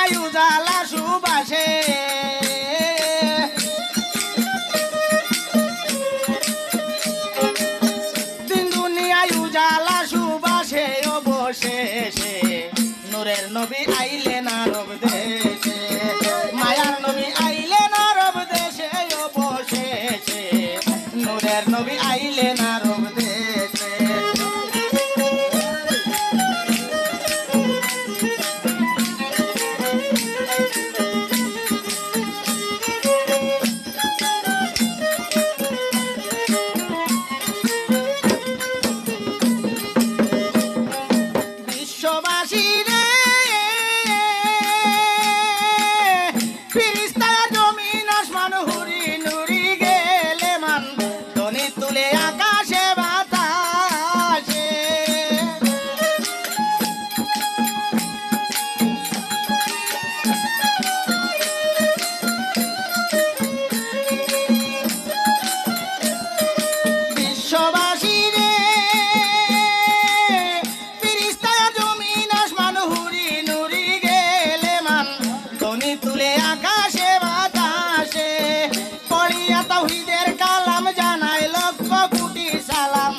দুনিয়ায় উজালা সুবাসে দিন দুনিয়ায় উজালা সুবাসে অবশেষে নূরের নবী আইলেন আরব দেশে মায়ার নবী আইলেন আরব দেশে অবশেষে নূরের নবী আইলেন আরব দেশে বিশ্ববাসী রে ফিরিস্তা জমিন আসমান হুরি নুরি গেলে মান ধ্বনি তুলে আকাশে বাতাসে বিশ্ববাসী রে ফিরিস্তা জমিন আসমান হুরি নুরি গেলে মান ধ্বনি তুলে আকাশে বাতাসে পড়িয়া তাওহীদের কালাম জানাই লক্ষ কোটি সালাম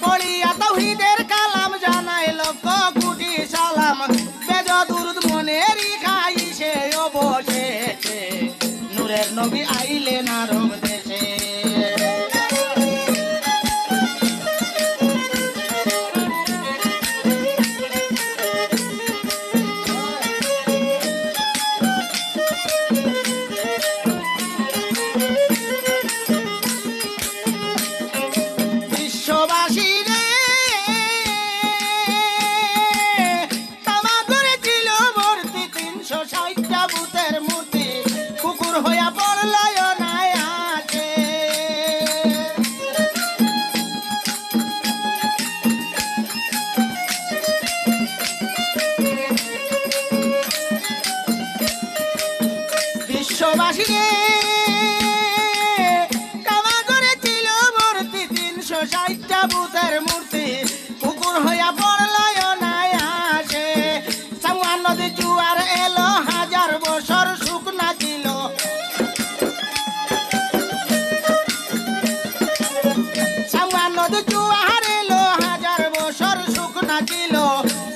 পড়িয়া তাওহীদের কালাম জানাই লক্ষ কোটি সালাম বেজ দুরুদ মনেরই খাইছে অবশেষে নূরের নবী আইলেন আরব দেশে বিশ্ববাসী রে তামা করেছিল ভর্তি 360টা ভূতের মূর্তি কুকুর হইয়া পড়ল নাই আছে বিশ্ববাসী রে তামা করেছিল ভর্তি 360টা ভূতের মূর্তি কুকুর হইয়া পড়ল নাই আসে সামুয়া নদী জুয়ার এলো হাজার বছর শুকনা ছিল সামুয়া নদী জুয়ার এলো হাজার বছর শুকনা ছিল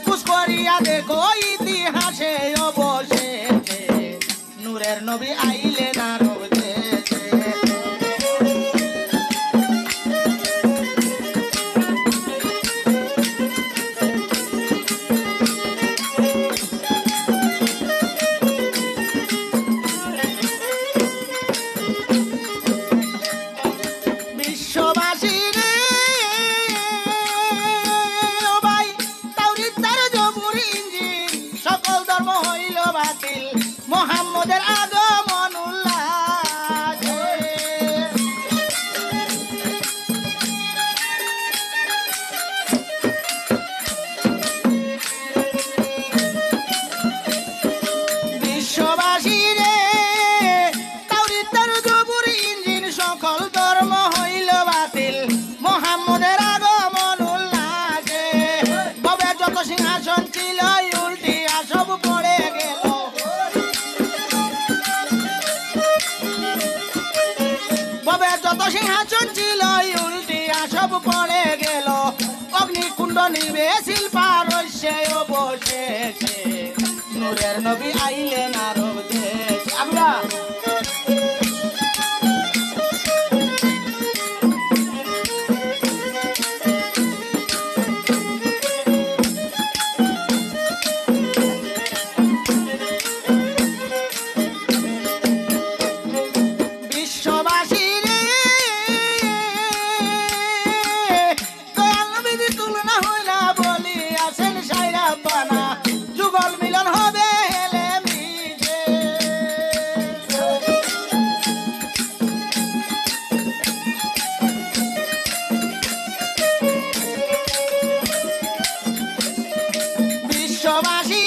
পুষ্করিয়া দেখো ইতিহাসে অবশেষে নূরের নবী আইলেন আরব দেশে বিশ্ববাসী রে ও ভাই তাওরীত তার জবুর ইনজিল সকল ধর্ম হইল বাতিল মুহাম্মদের আগমন উল্লাসে বিশ্ববাসী রে তাওরীত তার জবুর ইনজিল সকল ধর্ম হইল বাতিল মুহাম্মদের আগমন উল্লাসে ভবে যত সিংহাসন ছিল উল্টিয়া সব পড়ে গেল ভবে যত সিংহাসন ছিল উল্টিয়া সব পড়ে গেল অগ্নিকুণ্ড নিবে শিল্পার রহস্যে অবশেষে নূরের নবী আইলেন আরব দেশ আমরা বিশ্ববাসী রে দয়াল নবীর তুলনা হইলা বলি আছেন সাইরা বানা যুগল মিলন হবে হেলে মিশে বিশ্ববাসী